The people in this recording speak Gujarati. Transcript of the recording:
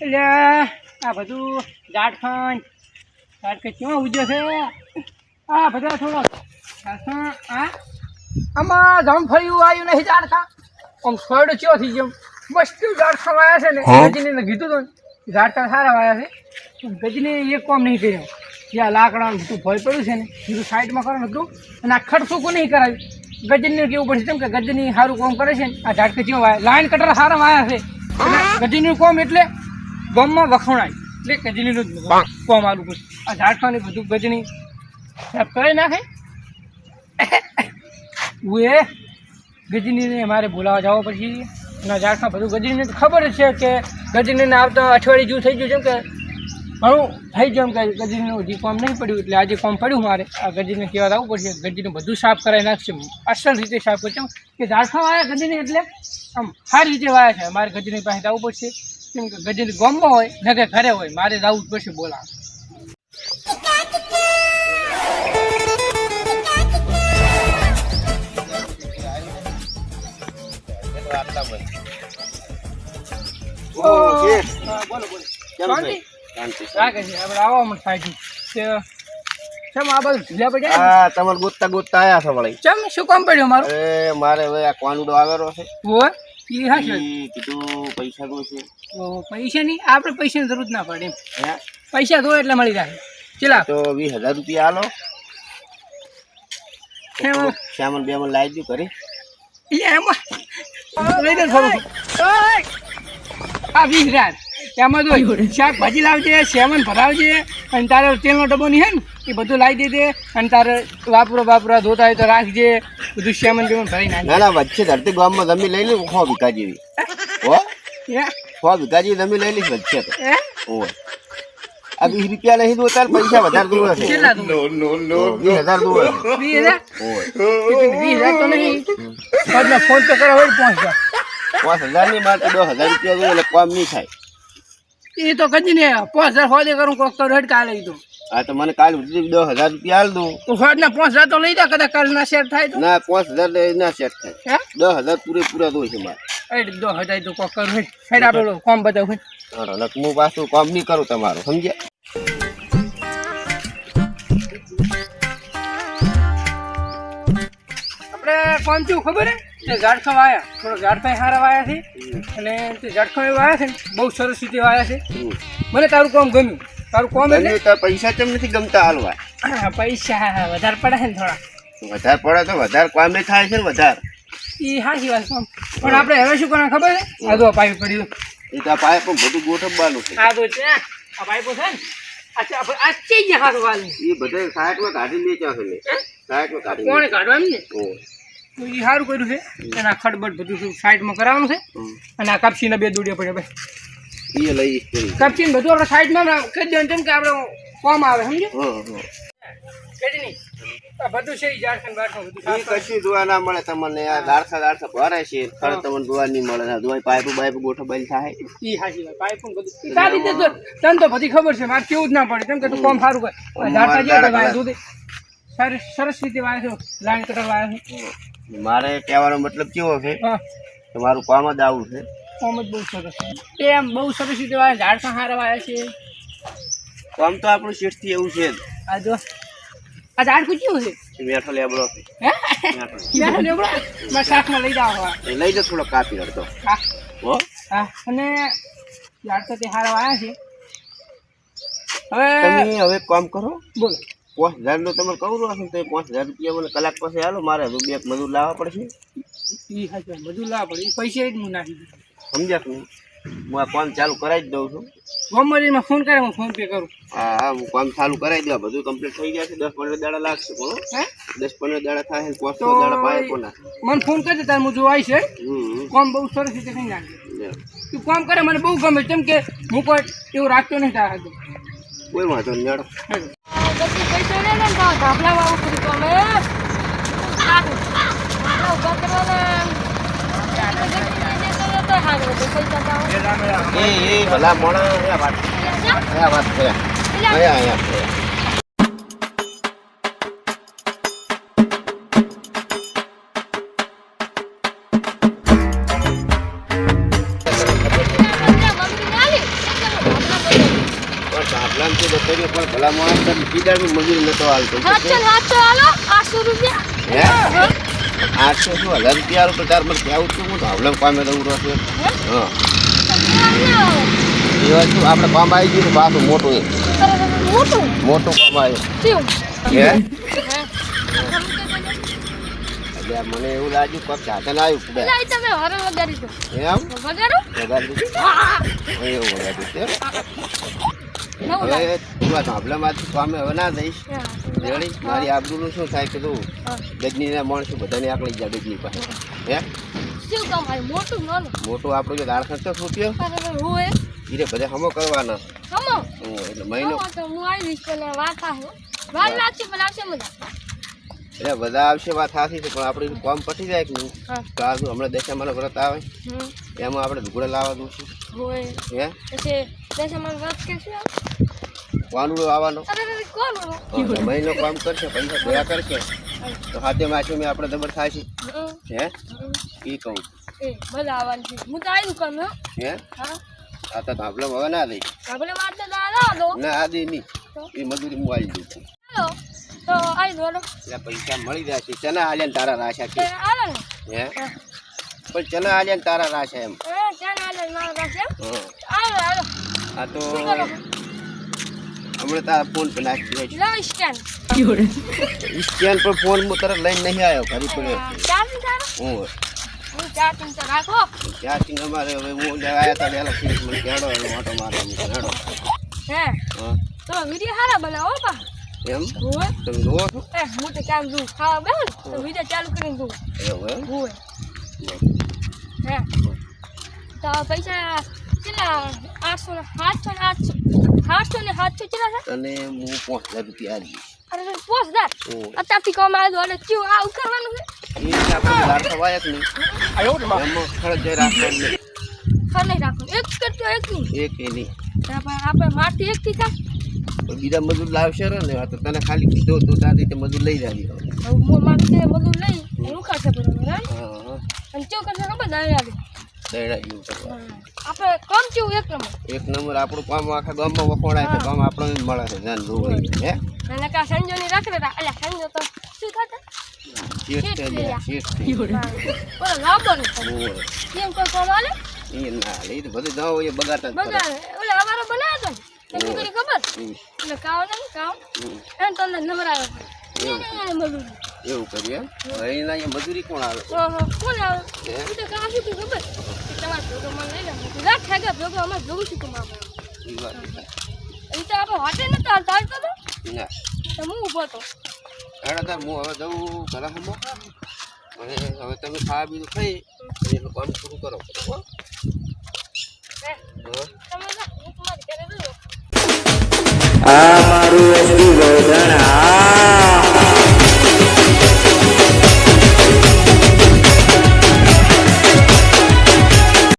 એટલે આ બધું ઝાડખંડ કેવા ઉજ્યો છે આ બધા થોડો આમાં જામફળિયું આવ્યું નહીં ઝાડખા આમ સોયડો ચેવો થઈ ગયો મસ્ત ઝાડખા વાયા છે ને ગજનીને કીધું તો ઝાડખા સારા વાયા છે ગજની એક કામ નહીં કર્યો જ્યાં લાકડાનું બધું ભય પડ્યું છે ને બધું સાઈડમાં કરવાનું હતું અને આ ખડસુકું નહીં કરાવ્યું ગજનીને કેવું પડશે કેમ કે ગજની સારું કામ કરે છે ને આ ઝાડખા જેવા વાયા લાઈન કટર સારા વાયા છે ગજનીનું કામ એટલે ગામમાં વખણાય એટલે ગજનીનું જ કામ આલું પડે આ ઝાડખાને બધું ગજની સાફ કરી નાખે એ ગજનીને મારે બોલાવવા જવા પછી એના ઝાડખા બધું ગજનીને તો ખબર જ છે કે ગજનીને આવતા અઠવાડિયું જેવું થઈ ગયું જેમ કે ઘણું થઈ ગયું કે ગજનીનું હજી કામ નહીં પડ્યું એટલે આજે કામ પડ્યું મારે આ ગજનીને કહેવા આવવું પડશે ગજનીનું બધું સાફ કરાવી નાખશે અસલ રીતે સાફ કરશે કે ઝાડખા વાયા ગજની એટલે આમ સારી રીતે વાયા છે મારે ગજની પાસે આવવું પડશે કેમ કે ગજની ગામમાં હોય ને કે ઘરે હોય મારે જવું જ પડશે બોલાવા તમારે ગોતતા ગોતતા આયા છો વળી ચમ શું કામ પડ્યું મારું મારે હવે આ કોનુડો આવેલો છે કીધું પૈસા દો છે પૈસા નહીં આપણે પૈસાની જરૂર ના પડે પૈસા દો એટલે મળી જાય ચલા તો 20,000 રૂપિયા આલો શ્યામન બેમન લાવી દઉં કરી એમાં લઈ દે થોડું આ 20,000 એમાં તો શાકભાજી લાવજે સેવન ભરાવજે અને તારે તેલનો ડબ્બો નહીં હે ને એ બધું લાવી દેજે અને તારે વાપરો ધોતા હોય તો રાખજે બધું સેવન બેવન ભરાઈ નાખે ના વચ્ચે ધરતી ગામમાં જમીન લઈ લી 100 વીઘા જેવી હો 100 વીઘા જેવી જમીન લઈ લીધી વચ્ચે તો ઓય આ 20 રૂપિયા નહીં દો તાર પૈસા વધારે દો છે નો 20,000 દો 20,000 તો નહીં એટલે ફોન પે કરો હોય 5,000 ની માત્ર 10,000 રૂપિયા દો એટલે કામ નહીં થાય એ તો કદી ને 5,000 હોદે કરું કોક કર હેડ કાલે તો હા તો મને કાલ 10,000 રૂપિયા આલ દઉં તો હોદ ના 5,000 તો લઈ જા કદાચ કાલ ના સેટ થાય તો ના 5,000 ના સેટ થાય 10,000 પૂરેપૂરા દો છે મારે હેડ 10,000 તો કોક કર હેડ આપણે કામ બતાવ હે હા હું પાછું કામ નહીં કરું તમારું સમજ્યા આપણે કોણ છું ખબર હે ઝાડખા વાયા થોડો ઝાડખા સારા વાયા છે અને તે ઝાડખા વાયા છે ને બહુ સરસ રીતે વાયા છે મને તારું કામ ગમ્યું તારું કામ એટલે પૈસા કેમ નથી ગમતા હાલવા પૈસા વધારે પડે છે ને થોડા વધારે પડે તો વધારે કામ થાય છે ને વધારે એ સાચી વાત કામ પણ આપણે હવે શું કરવાનું ખબર છે આ તો પાઇપ પડ્યું એ તો આ પાઇપ બધું ગોઠવવાનું છે આ તો છે આ પાઇપો છે ને અચ્છા આપણે આ ચી જ હાથ વાલ એ બધે સાઈડમાં કાઢી વેચ્યા છે ને સાઈડમાં કાઢી કોણે કાઢવા એમ ને તો એ સારું કર્યું છે અને આ ખડબડ બધું સાઈડમાં કરાવવાનું છે અને આ કપસીના 2 દોડિયા પડ્યા ભાઈ એ લઈ કપસીને બધું આપણે સાઈડમાં કરી દેવાનું કેમ કે આપણે કામ આવે સમજો કેજી નહીં આ બધું છે ઝાડખંડ બાળખંડ બધું કશું જોવા ના મળે તમને આ દાળસા ભરાય છે ખરે તમને જોવા નહીં મળે દુવાઈ પાઇપ ગોઠવાઈ થાય એ હાજી વાત પાઇપ બધું સારી રીતે તને તો બધી ખબર છે મારે કેવું જ ના પડે કેમ કે તું કામ સારું કર ઝાડખા જે વાય દૂધ સરસ રીતે વાય છે લાઈન કટર વાય છે મારે કહેવાનો મતલબ કેવો છે કે મારું કામ જ આવું છે કામ જ બહુ સરસ છે એમ બહુ સરસ રીતે વાય ઝાડખા સારા વાયા છે કામ તો આપણું શેઠથી એવું છે જ આ જો આ ઝાડખું કેવું છે મેઠો લેબડો છે મેઠો લેબડો મારે શાકમાં લઈ જાવ લઈ જાઓ થોડો કાપી રડતો હો હા અને ઝાડખા તે સારા વાયા છે તમે હવે કામ કરો બોલો 5,000 નો તમે કહું છો તો 5,000 રૂપિયા મને કલાક પછી હાલો મારે બે મજૂર લાવવા પડશે એ હા મજૂર લાવવા પડે પૈસા જ હું નાખી દઉં સમજ્યા કે હું આ કામ ચાલુ કરાવી જ દઉં છું ગોમરીમાં ફોન કરે હું ફોન પે કરું હા હું કામ ચાલુ કરાવી દઉં બધું કમ્પ્લીટ થઈ ગયા છે 10-15 દાડા લાગશે બોલો 10-15 દાડા થાય 500 દાડા પાય કોના મને ફોન કરજે તાર હું જોવાય છે કામ બહુ સરસ રીતે થઈ નાખે તું કામ કરે મને બહુ ગમે કેમ કે હું કોઈ એવું રાખતો નહીં તારા કોઈ વાંધો નહીં યાર પૈસા લે ને ધાબલા વાળું કરી તો અમે ભલા મોણા વાત છે શાંતિ તો કર્યો પણ ભલા માણસ તને કીધાનું મજૂરી નતો હાલતો હાચો હાલો 800 રૂપિયા હે 800 શું 1000 રૂપિયા આલો તો તાર મને કહેવું તું હું તો હવલમ કામે દઉં રહ્યો હા એ વાત શું આપણે કામ આવી ગયું પાછું મોટું મોટું કામ આવ્યું હે એટલે મને એવું લાગ્યું કોક સાધન આવ્યું તમે હરણ વગાડી દો એમ વગાડો વગાડી એવું વગાડ્યું છે હવે તું આ ધાબલામાંથી કામે હવે ના દઈશ રેડી મારી આબરૂનું શું થાય કીધું ગજનીના માણસો બધાને આકળી જાય ગજની પાસે હે શું કામ આવ્યું મોટું નાનું મોટું આપણું જે દાળ ખર્ચો રૂપિયો હોય એને બધા હમો કરવાના હમો એટલે મહિનો તો હું આવી પેલા વાત આવે વાર લાગશે પણ આવશે મજા એટલે બધા આવશે વાત સાચી છે પણ આપણે કામ પતી જાય કે નહીં તો આ હમણાં દશામાનો વ્રત આવે એમાં આપણે ઢુકડે લાવવાનું છે હોય હે પછી દશામાનો વ્રત કે શું વાનુડો આવવાનો કોણ મહિનો કામ કરશે પૈસા ભેગા કરશે તો હાથે માછી મેં આપણે દબર થાય છે હે એ કહું એ બધા આવવાનું છે હું તો આવ્યું કામ હે હા આ તો ધાબલા હવે ના દઈ આપણે વાત તો દાદા દો ના આ દે નહીં એ મજૂરી હું આવી દઉં છું હાલો તો આવી દો એટલે પૈસા મળી જશે ચના આલ્યા તારા રાશા છે હાલો ને હે પણ ચના આલ્યા તારા રાશા એમ ચાલ હાલો મારો પાસે હા હાલો હાલો આ તો હમણાં તારા ફોન પર નાખી દે લો સ્ટેન્ડ સ્ટેન્ડ પર ફોન હું તરત લઈને નહીં આવ્યો ઘરે પડ્યો ચાર્જિંગ કરો હું ચાર્જિંગ તો રાખો ચાર્જિંગ અમારે હવે હું આવ્યા હતા વહેલા ફીસ મને કેડો ઓટો મારવાનો કેડો હે હા તો વિડિયો હારા બનાવો પા એમ હોય તમે જોવો છો હું તો ચાલુ જોઉં ખાવા બેહો તો વિડિયો ચાલુ કરીને જોઉં એવું એમ હોય હે તો પૈસા કેટલા 800 ને 700 કેટલા છે અને હું 5000 રૂપિયા આવી અરે 5000 અત્યારથી કામ આવ્યો એટલે ક્યુ આ કરવાનું છે એ આપણે લાર થવાય કે નહીં એમાં ખર્ચ જઈ રાખવાનું નહીં ખર નહીં રાખવાનું એક કરતો એક નહીં એક એ નહીં આપણે મારથી એક થી થાય બીજા મજૂર લાવશે ને આ તો તને ખાલી કીધો તો તારી મજૂર લઈ જાવી હું મારી મજૂર લઈ હું ખાશે બરોબર હા અને કેવું કરશે ખબર દઈ આવે દૈડા જેવું કરવા આપણે કામ કેવું એક એક નંબર નંબર આપણું કામ આખા ગામમાં વખોડાય છે કામ આપણને મળે છે જાન રોઈ હે અને કા સંજોની રાખે અલ્યા સંજો તો શું થતા શેઠ બોલો લાવવાનું કેમ કોઈ કામ આલે એ ના લે તો બધું ના હોય બગાડતા બગાડે ઓલે અમારો બનાવ્યો તો તમને કરી ખબર એટલે કાવ નહીં કાવ એમ તમને નંબર આવ્યો એવું કરીએ એના અહીંયા મજૂરી કોણ આવે ઓહો કોણ આવે એ તો કાવ શું ખબર તમારા પ્રોગ્રામ લઈ લે રાત ખાગા પ્રોગ્રામ અમાર જોઉં છું તમારે એ વાત એ તો આપણે હોટે નતો હાલતા તો ના તો હું ઊભો તો એના તાર હું હવે જવું ઘરે હમો અને હવે તમે ખાવા બીજું ખાઈ એનું કામ શરૂ કરો તમે હું તમારી ઘરે રહ્યો આ મારું એસટી ગોધણ